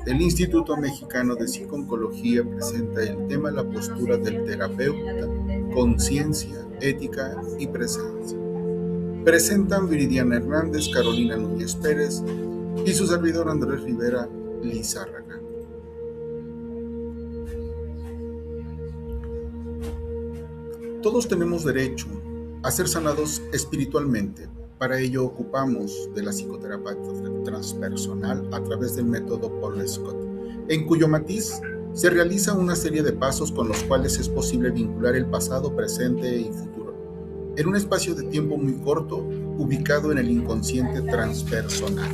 El Instituto Mexicano de Psico-Oncología presenta el tema La postura del terapeuta, conciencia, ética y presencia. Presentan Viridiana Hernández, Carolina Núñez Pérez y su servidor Andrés Rivera Lizárraga. Todos tenemos derecho a ser sanados espiritualmente. Para ello ocupamos de la psicoterapia transpersonal a través del método Paul Scott, en cuyo matiz se realiza una serie de pasos con los cuales es posible vincular el pasado, presente y futuro, en un espacio de tiempo muy corto, ubicado en el inconsciente transpersonal.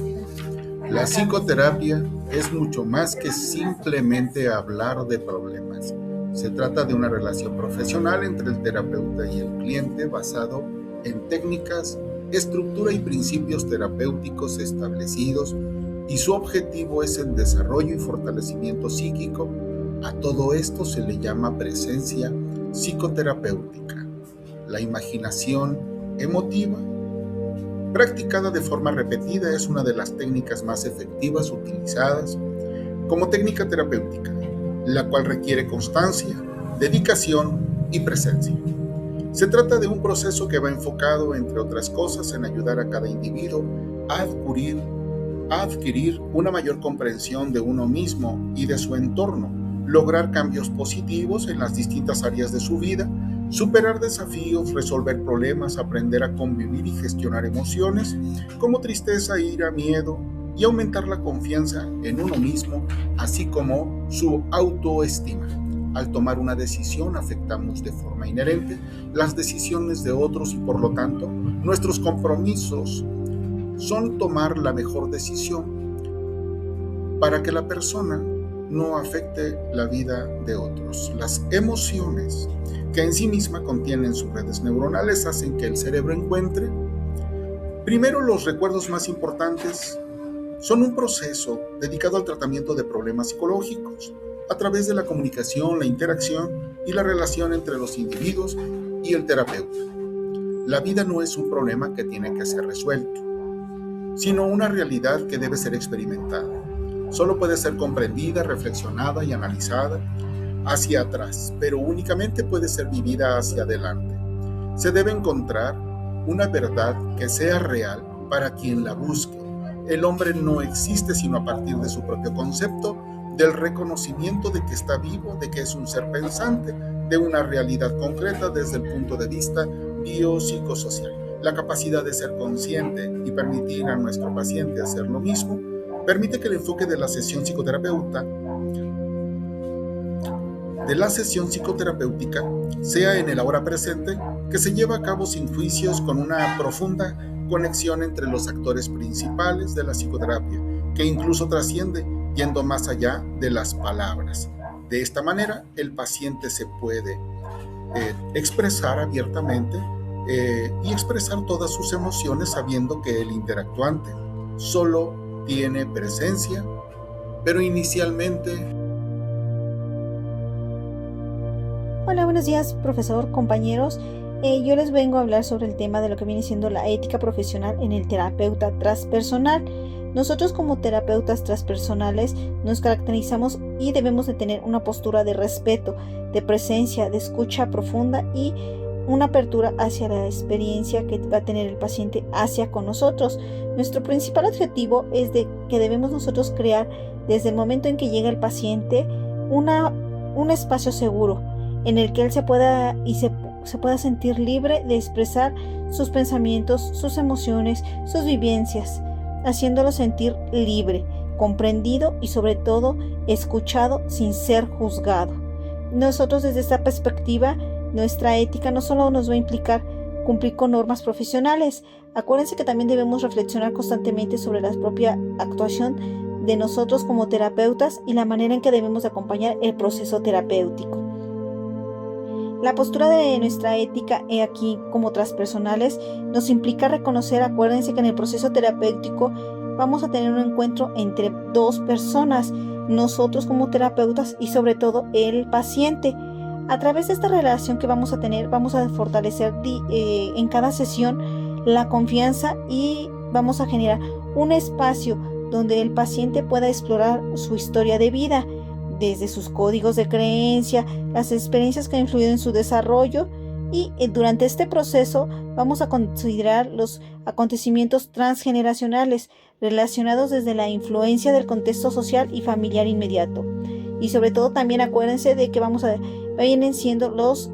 La psicoterapia es mucho más que simplemente hablar de problemas. Se trata de una relación profesional entre el terapeuta y el cliente basado en técnicas, estructura y principios terapéuticos establecidos, y su objetivo es el desarrollo y fortalecimiento psíquico. A todo esto se le llama presencia psicoterapéutica. La imaginación emotiva, practicada de forma repetida, es una de las técnicas más efectivas utilizadas como técnica terapéutica, la cual requiere constancia, dedicación y presencia. Se trata de un proceso que va enfocado, entre otras cosas, en ayudar a cada individuo a adquirir una mayor comprensión de uno mismo y de su entorno, lograr cambios positivos en las distintas áreas de su vida, superar desafíos, resolver problemas, aprender a convivir y gestionar emociones como tristeza, ira, miedo, y aumentar la confianza en uno mismo, así como su autoestima. Al tomar una decisión afectamos de forma inherente las decisiones de otros y, por lo tanto, nuestros compromisos son tomar la mejor decisión para que la persona no afecte la vida de otros. Las emociones, que en sí misma contienen sus redes neuronales, hacen que el cerebro encuentre primero los recuerdos más importantes. Son un proceso dedicado al tratamiento de problemas psicológicos a través de la comunicación, la interacción y la relación entre los individuos y el terapeuta. La vida no es un problema que tiene que ser resuelto, sino una realidad que debe ser experimentada. Solo puede ser comprendida, reflexionada y analizada hacia atrás, pero únicamente puede ser vivida hacia adelante. Se debe encontrar una verdad que sea real para quien la busque. El hombre no existe sino a partir de su propio concepto, del reconocimiento de que está vivo, de que es un ser pensante, de una realidad concreta desde el punto de vista biopsicosocial. La capacidad de ser consciente y permitir a nuestro paciente hacer lo mismo permite que el enfoque de la sesión psicoterapéutica sea en el ahora presente, que se lleva a cabo sin juicios, con una profunda conexión entre los actores principales de la psicoterapia, que incluso trasciende yendo más allá de las palabras. De esta manera, el paciente se puede expresar abiertamente y expresar todas sus emociones, sabiendo que el interactuante solo tiene presencia, pero inicialmente... Hola, buenos días, profesor, compañeros. Yo les vengo a hablar sobre el tema de lo que viene siendo la ética profesional en el terapeuta transpersonal. Nosotros como terapeutas transpersonales nos caracterizamos y debemos de tener una postura de respeto, de presencia, de escucha profunda y una apertura hacia la experiencia que va a tener el paciente hacia con nosotros. Nuestro principal objetivo es de que debemos nosotros crear desde el momento en que llega el paciente un espacio seguro en el que él se pueda sentir libre de expresar sus pensamientos, sus emociones, sus vivencias, haciéndolo sentir libre, comprendido y sobre todo escuchado sin ser juzgado. Nosotros desde esta perspectiva, nuestra ética no solo nos va a implicar cumplir con normas profesionales. Acuérdense que también debemos reflexionar constantemente sobre la propia actuación de nosotros como terapeutas y la manera en que debemos acompañar el proceso terapéutico. La postura de nuestra ética aquí como transpersonales nos implica reconocer, acuérdense que en el proceso terapéutico vamos a tener un encuentro entre dos personas, nosotros como terapeutas y sobre todo el paciente. A través de esta relación que vamos a tener, vamos a fortalecer en cada sesión la confianza y vamos a generar un espacio donde el paciente pueda explorar su historia de vida, desde sus códigos de creencia, las experiencias que han influido en su desarrollo, y durante este proceso vamos a considerar los acontecimientos transgeneracionales relacionados desde la influencia del contexto social y familiar inmediato. Y sobre todo también acuérdense de que vienen siendo los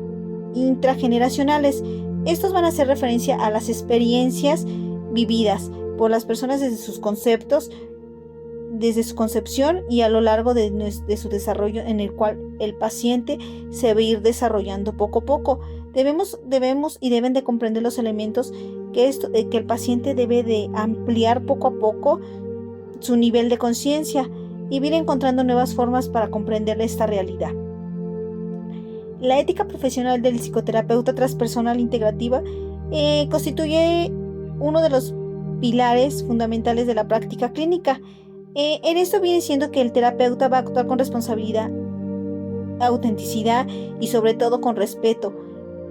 intrageneracionales. Estos van a hacer referencia a las experiencias vividas por las personas desde sus conceptos, desde su concepción y a lo largo de su desarrollo, en el cual el paciente se va a ir desarrollando poco a poco. Debemos y deben de comprender los elementos que el paciente debe de ampliar poco a poco su nivel de conciencia y ir encontrando nuevas formas para comprender esta realidad. La ética profesional del psicoterapeuta transpersonal integrativa constituye uno de los pilares fundamentales de la práctica clínica. En esto viene siendo que el terapeuta va a actuar con responsabilidad, autenticidad y sobre todo con respeto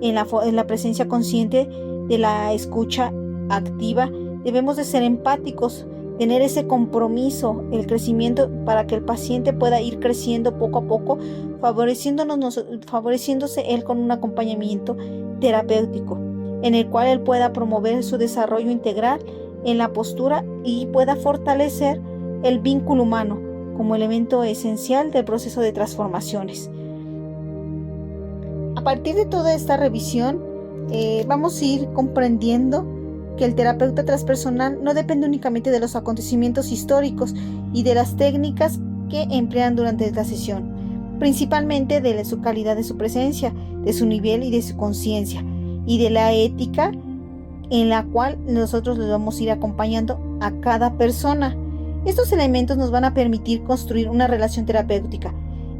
en la presencia consciente de la escucha activa. Debemos de ser empáticos, tener ese compromiso, el crecimiento para que el paciente pueda ir creciendo poco a poco, favoreciéndose él con un acompañamiento terapéutico, en el cual él pueda promover su desarrollo integral en la postura y pueda fortalecer el vínculo humano como elemento esencial del proceso de transformaciones. A partir de toda esta revisión, vamos a ir comprendiendo que el terapeuta transpersonal no depende únicamente de los acontecimientos históricos y de las técnicas que emplean durante la sesión, principalmente de su calidad de su presencia, de su nivel y de su conciencia, y de la ética en la cual nosotros les vamos a ir acompañando a cada persona. Estos elementos nos van a permitir construir una relación terapéutica,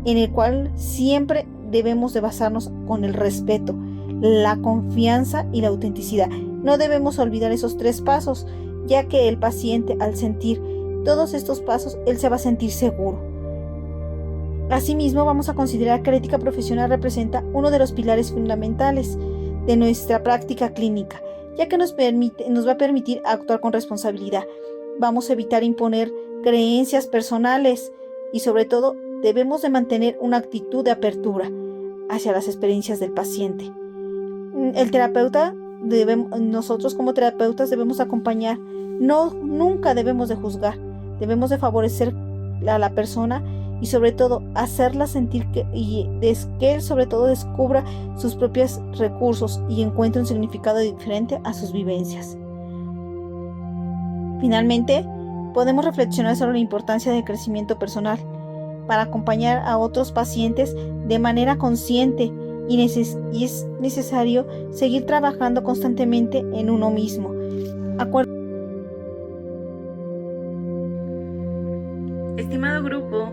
en el cual siempre debemos de basarnos con el respeto, la confianza y la autenticidad. No debemos olvidar esos 3 pasos, ya que el paciente, al sentir todos estos pasos, él se va a sentir seguro. Asimismo, vamos a considerar que la ética profesional representa uno de los pilares fundamentales de nuestra práctica clínica, ya que nos va a permitir actuar con responsabilidad. Vamos a evitar imponer creencias personales y sobre todo debemos de mantener una actitud de apertura hacia las experiencias del paciente. Nosotros como terapeutas debemos acompañar, nunca debemos de juzgar, debemos de favorecer a la persona y sobre todo hacerla sentir que él sobre todo descubra sus propios recursos y encuentre un significado diferente a sus vivencias. Finalmente, podemos reflexionar sobre la importancia del crecimiento personal para acompañar a otros pacientes de manera consciente y es necesario seguir trabajando constantemente en uno mismo. Estimado grupo,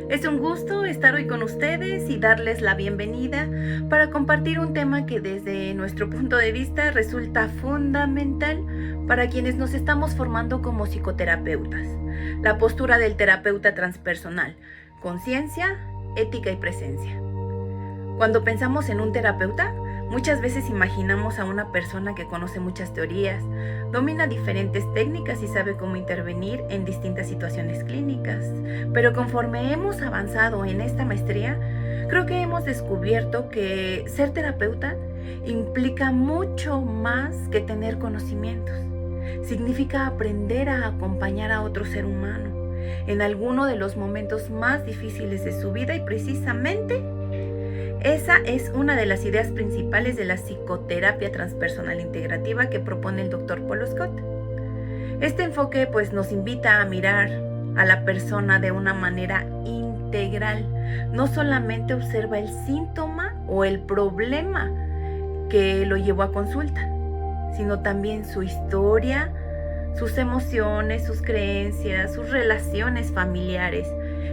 es un gusto estar hoy con ustedes y darles la bienvenida para compartir un tema que desde nuestro punto de vista resulta fundamental para quienes nos estamos formando como psicoterapeutas: la postura del terapeuta transpersonal, conciencia, ética y presencia. Cuando pensamos en un terapeuta, muchas veces imaginamos a una persona que conoce muchas teorías, domina diferentes técnicas y sabe cómo intervenir en distintas situaciones clínicas. Pero conforme hemos avanzado en esta maestría, creo que hemos descubierto que ser terapeuta implica mucho más que tener conocimientos. Significa aprender a acompañar a otro ser humano en alguno de los momentos más difíciles de su vida, y precisamente esa es una de las ideas principales de la psicoterapia transpersonal integrativa que propone el Dr. Paul Scott. Este enfoque nos invita a mirar a la persona de una manera integral. No solamente observa el síntoma o el problema que lo llevó a consulta, sino también su historia, sus emociones, sus creencias, sus relaciones familiares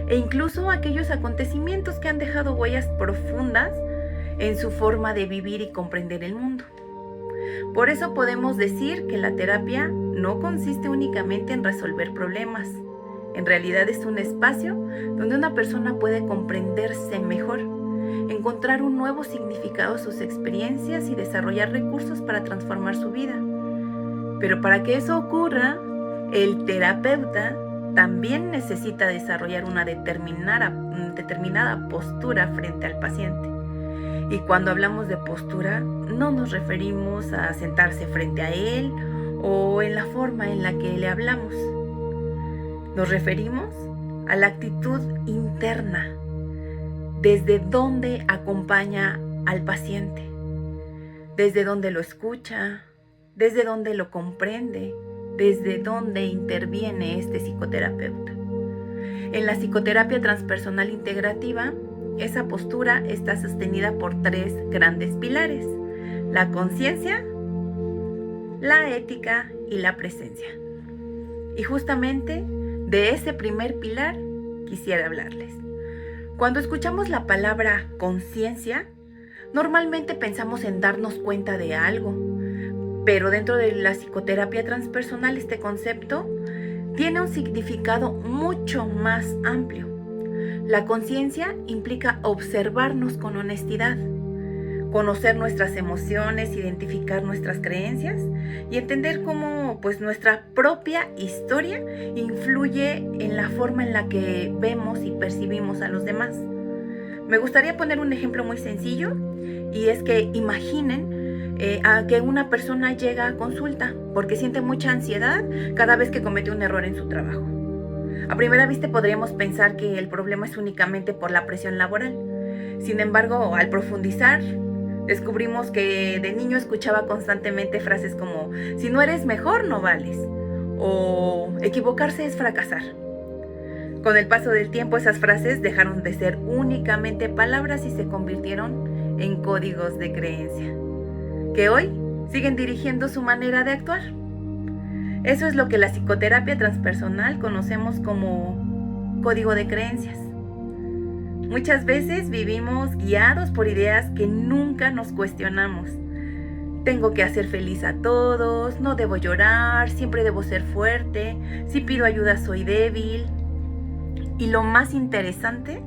e incluso aquellos acontecimientos que han dejado huellas profundas en su forma de vivir y comprender el mundo. Por eso podemos decir que la terapia no consiste únicamente en resolver problemas. En realidad es un espacio donde una persona puede comprenderse mejor, encontrar un nuevo significado a sus experiencias y desarrollar recursos para transformar su vida. Pero para que eso ocurra, el terapeuta también necesita desarrollar una determinada postura frente al paciente. Y cuando hablamos de postura, no nos referimos a sentarse frente a él o en la forma en la que le hablamos. Nos referimos a la actitud interna, desde donde acompaña al paciente, desde donde lo escucha, desde donde lo comprende, desde donde interviene este psicoterapeuta. En la psicoterapia transpersonal integrativa, esa postura está sostenida por 3 grandes pilares: la conciencia, la ética y la presencia. Y justamente de ese primer pilar quisiera hablarles. Cuando escuchamos la palabra conciencia, normalmente pensamos en darnos cuenta de algo, pero dentro de la psicoterapia transpersonal este concepto tiene un significado mucho más amplio. La conciencia implica observarnos con honestidad, conocer nuestras emociones, identificar nuestras creencias y entender cómo nuestra propia historia influye en la forma en la que vemos y percibimos a los demás. Me gustaría poner un ejemplo muy sencillo, y es que imaginen a que una persona llega a consulta porque siente mucha ansiedad cada vez que comete un error en su trabajo. A primera vista podríamos pensar que el problema es únicamente por la presión laboral. Sin embargo, al profundizar, descubrimos que de niño escuchaba constantemente frases como: si no eres mejor, no vales, o equivocarse es fracasar. Con el paso del tiempo, esas frases dejaron de ser únicamente palabras y se convirtieron en códigos de creencia, que hoy siguen dirigiendo su manera de actuar. Eso es lo que la psicoterapia transpersonal conocemos como código de creencias. Muchas veces vivimos guiados por ideas que nunca nos cuestionamos. Tengo que hacer feliz a todos, no debo llorar, siempre debo ser fuerte, si pido ayuda soy débil. Y lo más interesante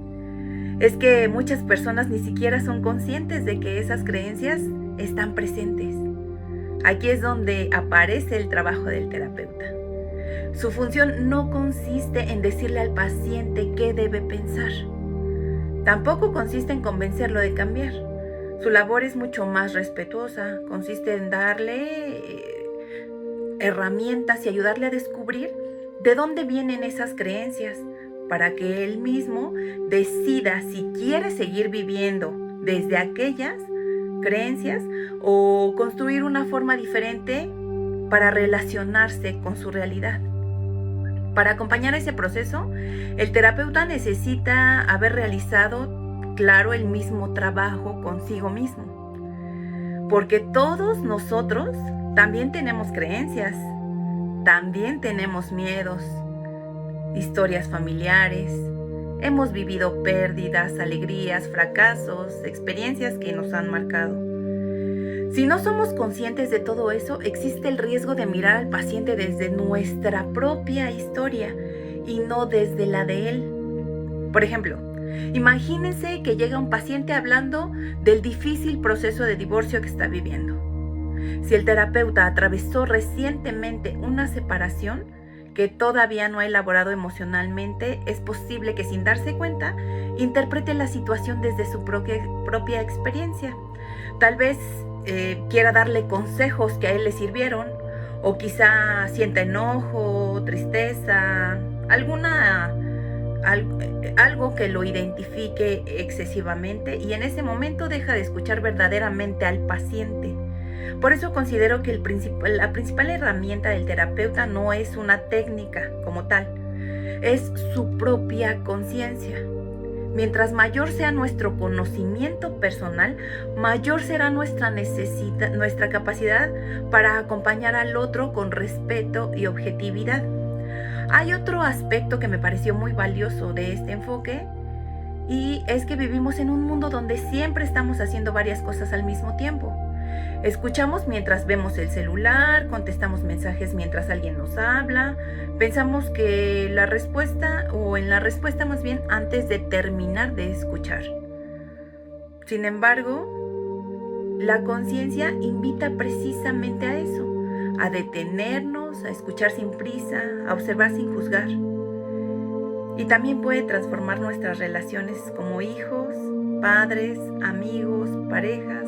es que muchas personas ni siquiera son conscientes de que esas creencias están presentes. Aquí es donde aparece el trabajo del terapeuta. Su función no consiste en decirle al paciente qué debe pensar. Tampoco consiste en convencerlo de cambiar. Su labor es mucho más respetuosa. Consiste en darle herramientas y ayudarle a descubrir de dónde vienen esas creencias, para que él mismo decida si quiere seguir viviendo desde aquellas creencias o construir una forma diferente para relacionarse con su realidad. Para acompañar ese proceso, el terapeuta necesita haber realizado, claro, el mismo trabajo consigo mismo. Porque todos nosotros también tenemos creencias, también tenemos miedos, historias familiares, hemos vivido pérdidas, alegrías, fracasos, experiencias que nos han marcado. Si no somos conscientes de todo eso, existe el riesgo de mirar al paciente desde nuestra propia historia y no desde la de él. Por ejemplo, imagínense que llega un paciente hablando del difícil proceso de divorcio que está viviendo. Si el terapeuta atravesó recientemente una separación que todavía no ha elaborado emocionalmente, es posible que sin darse cuenta interprete la situación desde su propia experiencia. Tal vez quiera darle consejos que a él le sirvieron, o quizá sienta enojo, tristeza, algo que lo identifique excesivamente, y en ese momento deja de escuchar verdaderamente al paciente. Por eso considero que la principal herramienta del terapeuta no es una técnica como tal, es su propia conciencia. Mientras mayor sea nuestro conocimiento personal, mayor será nuestra capacidad para acompañar al otro con respeto y objetividad. Hay otro aspecto que me pareció muy valioso de este enfoque, y es que vivimos en un mundo donde siempre estamos haciendo varias cosas al mismo tiempo. Escuchamos mientras vemos el celular, contestamos mensajes mientras alguien nos habla, pensamos que en la respuesta más bien antes de terminar de escuchar. Sin embargo, la conciencia invita precisamente a eso, a detenernos, a escuchar sin prisa, a observar sin juzgar. y también puede transformar nuestras relaciones como hijos, padres, amigos, parejas,